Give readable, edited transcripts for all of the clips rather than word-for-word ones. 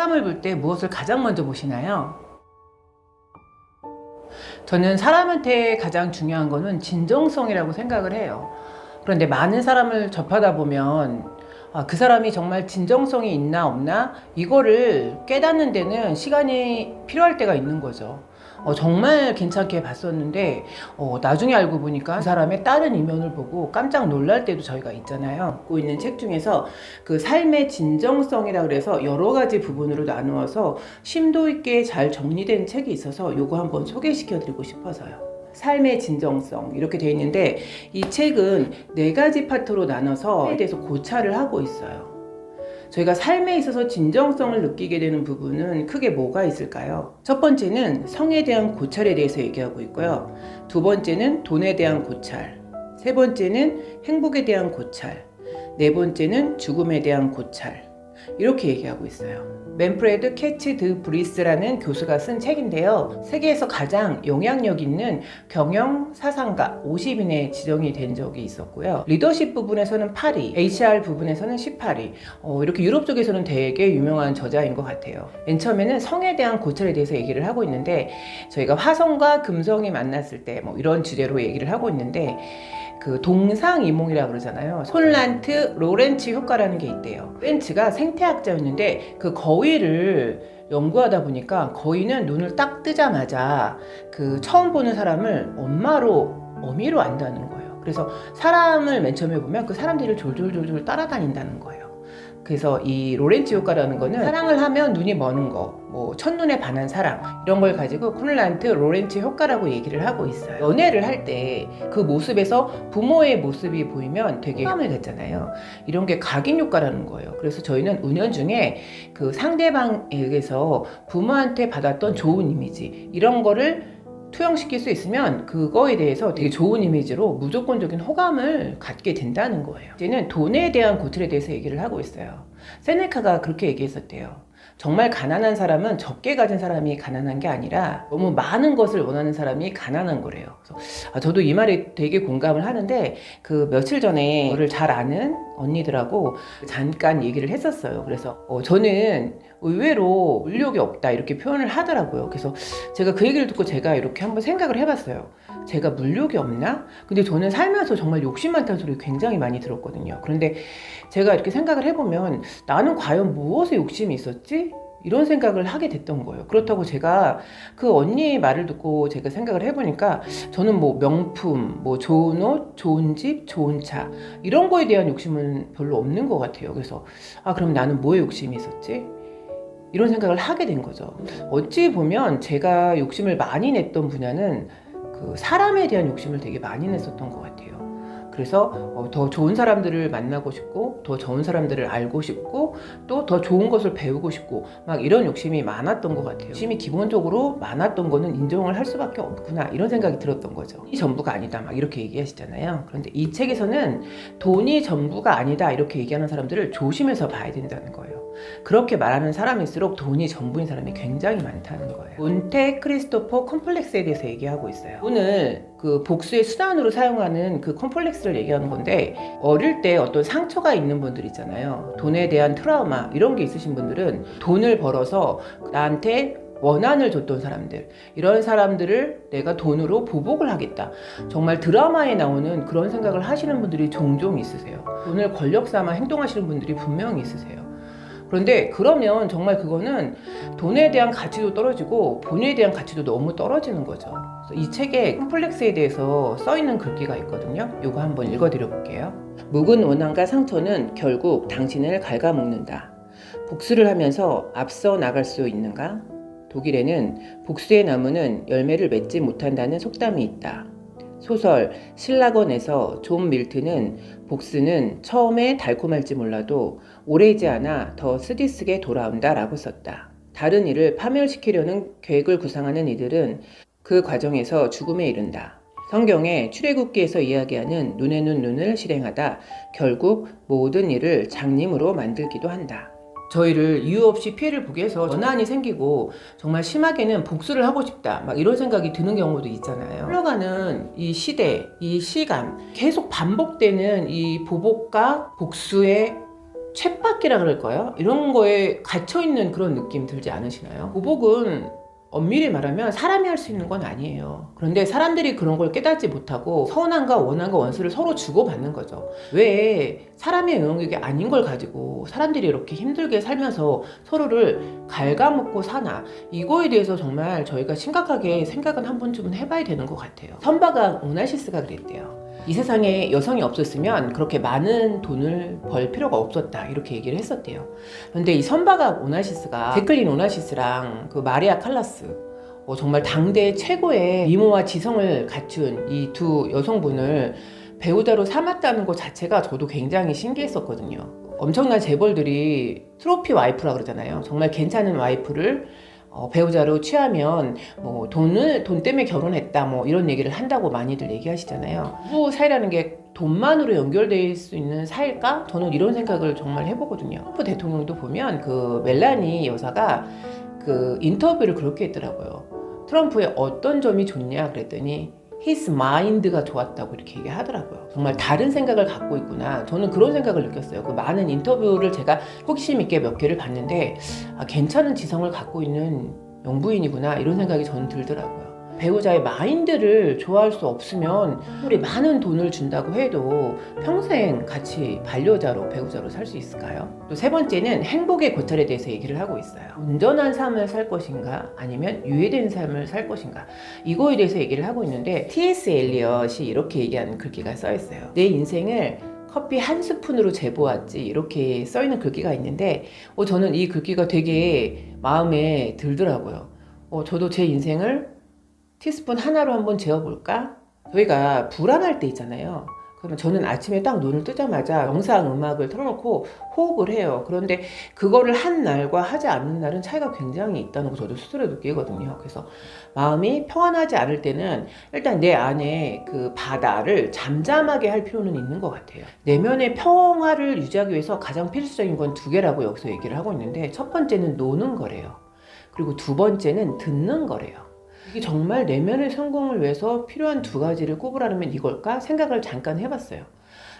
사람을 볼 때 무엇을 가장 먼저 보시나요? 저는 사람한테 가장 중요한 거는 진정성이라고 생각을 해요. 그런데 많은 사람을 접하다 보면 그 사람이 정말 진정성이 있나 없나 이거를 깨닫는 데는 시간이 필요할 때가 있는 거죠. 정말 괜찮게 봤었는데 나중에 알고 보니까 그 사람의 다른 이면을 보고 깜짝 놀랄 때도 저희가 있잖아요. 갖고 있는 책 중에서 그 삶의 진정성이라 그래서 여러 가지 부분으로 나누어서 심도 있게 잘 정리된 책이 있어서 요거 한번 소개시켜 드리고 싶어서요. 삶의 진정성 이렇게 되어 있는데 이 책은 4가지 파트로 나눠서 대해서 고찰을 하고 있어요. 저희가 삶에 있어서 진정성을 느끼게 되는 부분은 크게 뭐가 있을까요? 첫 번째는 성에 대한 고찰에 대해서 얘기하고 있고요. 두 번째는 돈에 대한 고찰, 세 번째는 행복에 대한 고찰, 네 번째는 죽음에 대한 고찰, 이렇게 얘기하고 있어요. 맨프레드 캐치 드 브리스라는 교수가 쓴 책인데요. 세계에서 가장 영향력 있는 경영 사상가 50인에 지정이 된 적이 있었고요. 리더십 부분에서는 8위, HR 부분에서는 18위. 이렇게 유럽 쪽에서는 되게 유명한 저자인 것 같아요. 맨 처음에는 성에 대한 고찰에 대해서 얘기를 하고 있는데 저희가 화성과 금성이 만났을 때 이런 주제로 얘기를 하고 있는데 그 동상이몽이라고 그러잖아요. 폴란트 로렌츠 효과라는 게 있대요. 로렌츠가 생태학자였는데 그 거위를 연구하다 보니까 거위는 눈을 딱 뜨자마자 그 처음 보는 사람을 어미로 안다는 거예요. 그래서 사람을 맨 처음에 보면 그 사람들을 졸졸졸졸 따라다닌다는 거예요. 그래서 이 로렌츠 효과라는 거는 사랑을 하면 눈이 머는 거, 첫눈에 반한 사랑 이런 걸 가지고 폴란트 로렌츠 효과라고 얘기를 하고 있어요. 연애를 할 때 그 모습에서 부모의 모습이 보이면 되게 호감을 갖잖아요. 이런 게 각인 효과라는 거예요. 그래서 저희는 은연중에 그 상대방에 의해서 부모한테 받았던 좋은 이미지 이런 거를 투영시킬 수 있으면 그거에 대해서 되게 좋은 이미지로 무조건적인 호감을 갖게 된다는 거예요. 이제는 돈에 대한 고찰에 대해서 얘기를 하고 있어요. 세네카가 그렇게 얘기했었대요. 정말 가난한 사람은 적게 가진 사람이 가난한 게 아니라 너무 많은 것을 원하는 사람이 가난한 거래요. 그래서 저도 이 말에 되게 공감을 하는데 그 며칠 전에 저를 잘 아는 언니들하고 잠깐 얘기를 했었어요. 그래서 저는 의외로 물욕이 없다 이렇게 표현을 하더라고요. 그래서 제가 그 얘기를 듣고 제가 이렇게 한번 생각을 해봤어요. 제가 물욕이 없나? 근데 저는 살면서 정말 욕심 많다는 소리 굉장히 많이 들었거든요. 그런데 제가 이렇게 생각을 해보면 나는 과연 무엇에 욕심이 있었지? 이런 생각을 하게 됐던 거예요. 그렇다고 제가 그 언니의 말을 듣고 제가 생각을 해보니까 저는 명품, 좋은 옷, 좋은 집, 좋은 차 이런 거에 대한 욕심은 별로 없는 것 같아요. 그래서 그럼 나는 뭐에 욕심이 있었지? 이런 생각을 하게 된 거죠. 어찌 보면 제가 욕심을 많이 냈던 분야는 그 사람에 대한 욕심을 되게 많이 냈었던 것 같아요. 그래서 더 좋은 사람들을 만나고 싶고 더 좋은 사람들을 알고 싶고 또 더 좋은 것을 배우고 싶고 막 이런 욕심이 많았던 것 같아요. 욕심이 기본적으로 많았던 거는 인정을 할 수밖에 없구나 이런 생각이 들었던 거죠. 돈이 전부가 아니다 막 이렇게 얘기하시잖아요. 그런데 이 책에서는 돈이 전부가 아니다 이렇게 얘기하는 사람들을 조심해서 봐야 된다는 거예요. 그렇게 말하는 사람일수록 돈이 전부인 사람이 굉장히 많다는 거예요. 몬테 크리스토퍼 컴플렉스에 대해서 얘기하고 있어요. 돈을 그 복수의 수단으로 사용하는 그 컴플렉스를 얘기하는 건데 어릴 때 어떤 상처가 있는 분들 있잖아요. 돈에 대한 트라우마 이런 게 있으신 분들은 돈을 벌어서 나한테 원한을 줬던 사람들 이런 사람들을 내가 돈으로 보복을 하겠다 정말 드라마에 나오는 그런 생각을 하시는 분들이 종종 있으세요. 돈을 권력 삼아 행동하시는 분들이 분명히 있으세요. 그런데 그러면 정말 그거는 돈에 대한 가치도 떨어지고 본인에 대한 가치도 너무 떨어지는 거죠. 그래서 이 책에 컴플렉스에 대해서 써있는 글귀가 있거든요. 이거 한번 읽어드려 볼게요. 묵은 원한과 상처는 결국 당신을 갉아먹는다. 복수를 하면서 앞서 나갈 수 있는가? 독일에는 복수의 나무는 열매를 맺지 못한다는 속담이 있다. 소설 실락원에서 존 밀튼은 복수는 처음에 달콤할지 몰라도 오래지 않아 더 쓰디쓰게 돌아온다 라고 썼다. 다른 이를 파멸시키려는 계획을 구상하는 이들은 그 과정에서 죽음에 이른다. 성경의 출애굽기에서 이야기하는 눈에 눈을 실행하다 결국 모든 일을 장님으로 만들기도 한다. 저희를 이유 없이 피해를 보게 해서 원한이 생기고 정말 심하게는 복수를 하고 싶다 막 이런 생각이 드는 경우도 있잖아요. 흘러가는 이 시대, 이 시간 계속 반복되는 이 보복과 복수의 쳇바퀴라 그럴까요? 이런 거에 갇혀있는 그런 느낌 들지 않으시나요? 보복은 엄밀히 말하면 사람이 할 수 있는 건 아니에요. 그런데 사람들이 그런 걸 깨닫지 못하고 서운함과 원함과 원수를 서로 주고받는 거죠. 왜 사람의 영역이 아닌 걸 가지고 사람들이 이렇게 힘들게 살면서 서로를 갉아먹고 사나, 이거에 대해서 정말 저희가 심각하게 생각은 한 번쯤은 해봐야 되는 것 같아요. 선박왕 오나시스가 그랬대요. 이 세상에 여성이 없었으면 그렇게 많은 돈을 벌 필요가 없었다, 이렇게 얘기를 했었대요. 그런데 이 선박왕 오나시스가 제클린 오나시스랑 그 마리아 칼라스, 정말 당대 최고의 미모와 지성을 갖춘 이 두 여성분을 배우자로 삼았다는 것 자체가 저도 굉장히 신기했었거든요. 엄청난 재벌들이 트로피 와이프라 그러잖아요. 정말 괜찮은 와이프를 배우자로 취하면 돈 때문에 결혼했다 이런 얘기를 한다고 많이들 얘기하시잖아요. 부부 사이라는 게 돈만으로 연결될 수 있는 사이일까? 저는 이런 생각을 정말 해보거든요. 트럼프 대통령도 보면 그 멜라니 여사가 그 인터뷰를 그렇게 했더라고요. 트럼프의 어떤 점이 좋냐 그랬더니 his mind가 좋았다고 이렇게 얘기하더라고요. 정말 다른 생각을 갖고 있구나. 저는 그런 생각을 느꼈어요. 그 많은 인터뷰를 제가 호기심 있게 몇 개를 봤는데 괜찮은 지성을 갖고 있는 영부인이구나, 이런 생각이 저는 들더라고요. 배우자의 마인드를 좋아할 수 없으면 우리 많은 돈을 준다고 해도 평생 같이 반려자로 배우자로 살 수 있을까요? 또 세 번째는 행복의 고찰에 대해서 얘기를 하고 있어요. 온전한 삶을 살 것인가 아니면 유예된 삶을 살 것인가, 이거에 대해서 얘기를 하고 있는데 T.S. 엘리엇이 이렇게 얘기하는 글귀가 써 있어요. 내 인생을 커피 한 스푼으로 재보았지, 이렇게 써있는 글귀가 있는데 저는 이 글귀가 되게 마음에 들더라고요. 저도 제 인생을 티스푼 하나로 한번 재어볼까? 저희가 불안할 때 있잖아요. 그러면 저는 아침에 딱 눈을 뜨자마자 영상 음악을 틀어놓고 호흡을 해요. 그런데 그거를 한 날과 하지 않는 날은 차이가 굉장히 있다는 거 저도 스스로 느끼거든요. 그래서 마음이 평안하지 않을 때는 일단 내 안에 그 바다를 잠잠하게 할 필요는 있는 것 같아요. 내면의 평화를 유지하기 위해서 가장 필수적인 건 두 개라고 여기서 얘기를 하고 있는데, 첫 번째는 노는 거래요. 그리고 두 번째는 듣는 거래요. 이게 정말 내면의 성공을 위해서 필요한 두 가지를 꼽으라면 이걸까? 생각을 잠깐 해봤어요.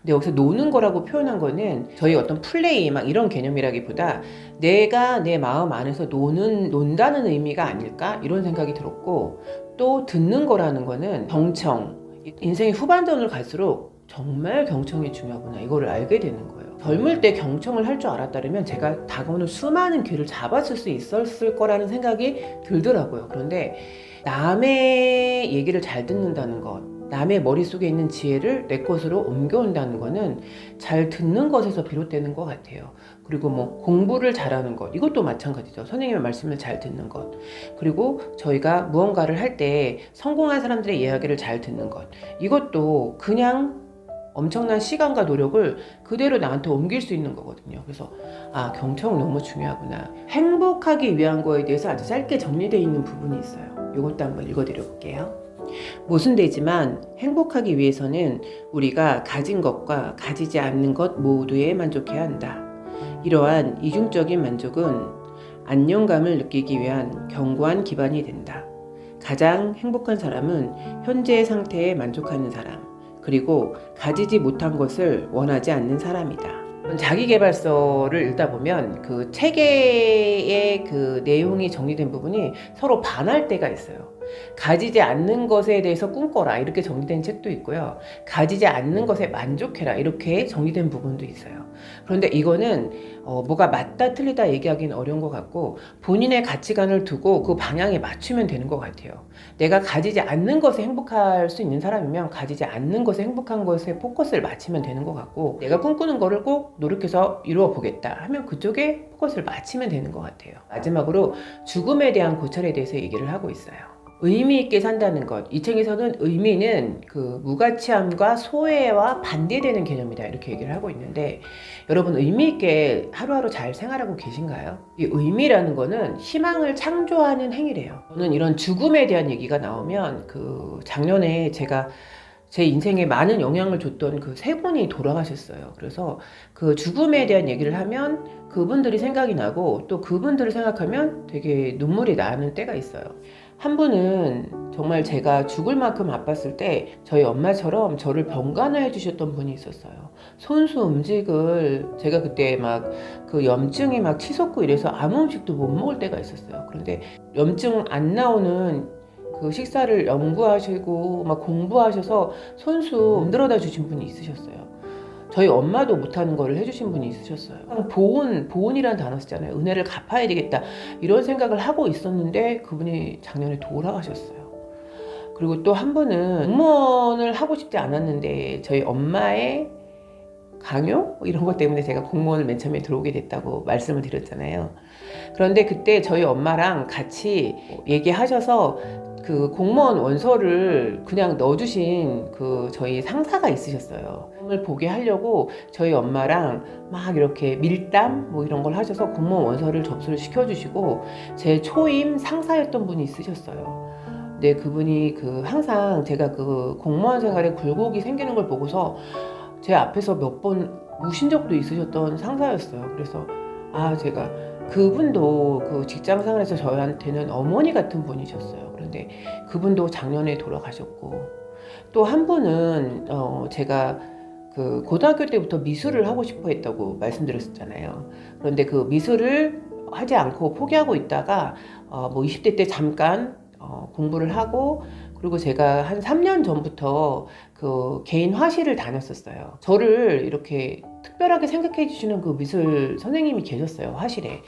근데 여기서 노는 거라고 표현한 거는 저희 어떤 플레이 막 이런 개념이라기보다 내가 내 마음 안에서 논다는 의미가 아닐까? 이런 생각이 들었고, 또 듣는 거라는 거는 경청, 인생의 후반전을 갈수록 정말 경청이 중요하구나, 이거를 알게 되는 거예요. 젊을 때 경청을 할 줄 알았다면 제가 다가오는 수많은 기회를 잡았을 수 있었을 거라는 생각이 들더라고요. 그런데 남의 얘기를 잘 듣는다는 것, 남의 머릿속에 있는 지혜를 내 것으로 옮겨온다는 거는 잘 듣는 것에서 비롯되는 것 같아요. 그리고 공부를 잘하는 것, 이것도 마찬가지죠. 선생님의 말씀을 잘 듣는 것. 그리고 저희가 무언가를 할 때 성공한 사람들의 이야기를 잘 듣는 것, 이것도 그냥 엄청난 시간과 노력을 그대로 나한테 옮길 수 있는 거거든요. 그래서 경청 너무 중요하구나. 행복하기 위한 거에 대해서 아주 짧게 정리되어 있는 부분이 있어요. 이것도 한번 읽어드려 볼게요. 모순되지만 행복하기 위해서는 우리가 가진 것과 가지지 않는 것 모두에 만족해야 한다. 이러한 이중적인 만족은 안정감을 느끼기 위한 견고한 기반이 된다. 가장 행복한 사람은 현재의 상태에 만족하는 사람, 그리고 가지지 못한 것을 원하지 않는 사람이다. 자기계발서를 읽다 보면 그 책의 그 내용이 정리된 부분이 서로 반할 때가 있어요. 가지지 않는 것에 대해서 꿈꿔라, 이렇게 정리된 책도 있고요. 가지지 않는 것에 만족해라, 이렇게 정리된 부분도 있어요. 그런데 이거는 뭐가 맞다 틀리다 얘기하기는 어려운 것 같고, 본인의 가치관을 두고 그 방향에 맞추면 되는 것 같아요. 내가 가지지 않는 것에 행복할 수 있는 사람이면 가지지 않는 것에 행복한 것에 포커스를 맞추면 되는 것 같고, 내가 꿈꾸는 거를 꼭 노력해서 이루어 보겠다 하면 그쪽에 포커스를 맞추면 되는 것 같아요. 마지막으로 죽음에 대한 고찰에 대해서 얘기를 하고 있어요. 의미 있게 산다는 것, 이 책에서는 의미는 그 무가치함과 소외와 반대되는 개념이다, 이렇게 얘기를 하고 있는데, 여러분 의미 있게 하루하루 잘 생활하고 계신가요? 이 의미라는 거는 희망을 창조하는 행위래요. 저는 이런 죽음에 대한 얘기가 나오면 작년에 제가 제 인생에 많은 영향을 줬던 그 세 분이 돌아가셨어요. 그래서 그 죽음에 대한 얘기를 하면 그분들이 생각이 나고, 또 그분들을 생각하면 되게 눈물이 나는 때가 있어요. 한 분은 정말 제가 죽을 만큼 아팠을 때 저희 엄마처럼 저를 병간호해 주셨던 분이 있었어요. 손수 음식을 제가 그때 막 그 염증이 막 치솟고 이래서 아무 음식도 못 먹을 때가 있었어요. 그런데 염증 안 나오는 그 식사를 연구하시고 막 공부하셔서 손수 만들어다 주신 분이 있으셨어요. 저희 엄마도 못하는 거를 해주신 분이 있으셨어요. 보은이라는 단어 쓰잖아요. 은혜를 갚아야 되겠다 이런 생각을 하고 있었는데 그분이 작년에 돌아가셨어요. 그리고 또 한 분은 공무원을 하고 싶지 않았는데 저희 엄마의 강요? 이런 것 때문에 제가 공무원을 맨 처음에 들어오게 됐다고 말씀을 드렸잖아요. 그런데 그때 저희 엄마랑 같이 얘기하셔서 그 공무원 원서를 그냥 넣어주신 그 저희 상사가 있으셨어요. 을 보게 하려고 저희 엄마랑 막 이렇게 밀담 뭐 이런 걸 하셔서 공무원 원서를 접수를 시켜주시고 제 초임 상사였던 분이 있으셨어요. 근데 그분이 그 항상 제가 그 공무원 생활에 굴곡이 생기는 걸 보고서 제 앞에서 몇 번 우신 적도 있으셨던 상사였어요. 그래서 제가 그분도 그 직장 생활에서 저희한테는 어머니 같은 분이셨어요. 그런데 그분도 작년에 돌아가셨고 또 한 분은 제가 그 고등학교 때부터 미술을 하고 싶어 했다고 말씀드렸었잖아요. 그런데 그 미술을 하지 않고 포기하고 있다가 뭐 20대 때 잠깐 공부를 하고 그리고 제가 한 3년 전부터 그 개인 화실을 다녔었어요. 저를 이렇게 특별하게 생각해 주시는 그 미술 선생님이 계셨어요, 화실에.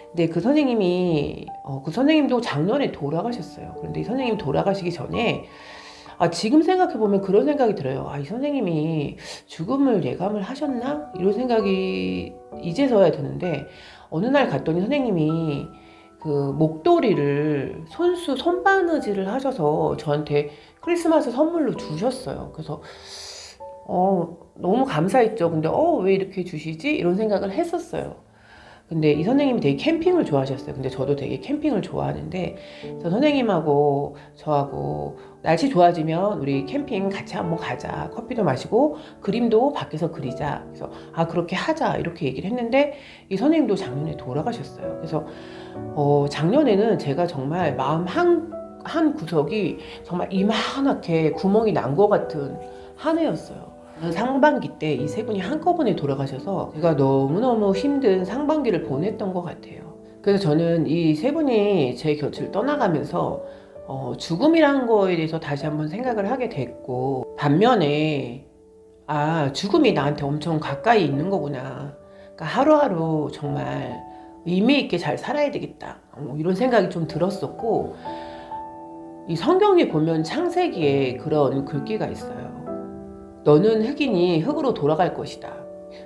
근데 그 선생님이 그 선생님도 작년에 돌아가셨어요. 그런데 이 선생님 돌아가시기 전에 지금 생각해 보면 그런 생각이 들어요. 이 선생님이 죽음을 예감을 하셨나? 이런 생각이 이제서야 드는데 어느 날 갔더니 선생님이 그 목도리를 손바느질을 하셔서 저한테 크리스마스 선물로 주셨어요. 그래서 너무 감사했죠. 근데 왜 이렇게 주시지? 이런 생각을 했었어요. 근데 이 선생님이 되게 캠핑을 좋아하셨어요. 근데 저도 되게 캠핑을 좋아하는데 저 선생님하고 저하고 날씨 좋아지면 우리 캠핑 같이 한번 가자. 커피도 마시고 그림도 밖에서 그리자. 그래서 그렇게 하자 이렇게 얘기를 했는데 이 선생님도 작년에 돌아가셨어요. 그래서 작년에는 제가 정말 마음 한 구석이 정말 이만하게 구멍이 난 것 같은 한 해였어요. 상반기 때 이 세 분이 한꺼번에 돌아가셔서 제가 너무너무 힘든 상반기를 보냈던 것 같아요. 그래서 저는 이 세 분이 제 곁을 떠나가면서 죽음이라는 거에 대해서 다시 한번 생각을 하게 됐고 반면에 죽음이 나한테 엄청 가까이 있는 거구나. 그러니까 하루하루 정말 의미 있게 잘 살아야 되겠다. 이런 생각이 좀 들었었고 이 성경에 보면 창세기에 그런 글귀가 있어요. 너는 흙이니 흙으로 돌아갈 것이다.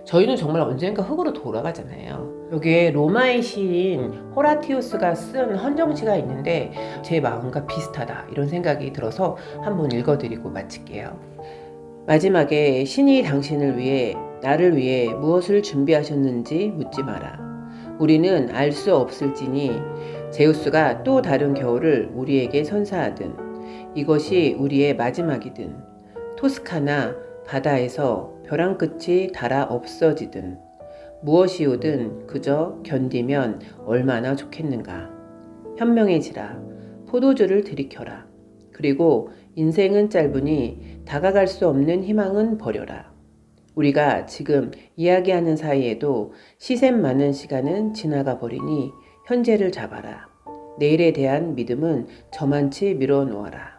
저희는 정말 언젠가 흙으로 돌아가잖아요. 여기에 로마의 시인 호라티우스가 쓴 헌정시가 있는데 제 마음과 비슷하다 이런 생각이 들어서 한번 읽어드리고 마칠게요. 마지막에 신이 당신을 위해 나를 위해 무엇을 준비하셨는지 묻지 마라. 우리는 알 수 없을지니 제우스가 또 다른 겨울을 우리에게 선사하든 이것이 우리의 마지막이든 토스카나 바다에서 벼랑 끝이 닳아 없어지든 무엇이 오든 그저 견디면 얼마나 좋겠는가. 현명해지라. 포도주를 들이켜라. 그리고 인생은 짧으니 다가갈 수 없는 희망은 버려라. 우리가 지금 이야기하는 사이에도 시샘 많은 시간은 지나가 버리니 현재를 잡아라. 내일에 대한 믿음은 저만치 밀어놓아라.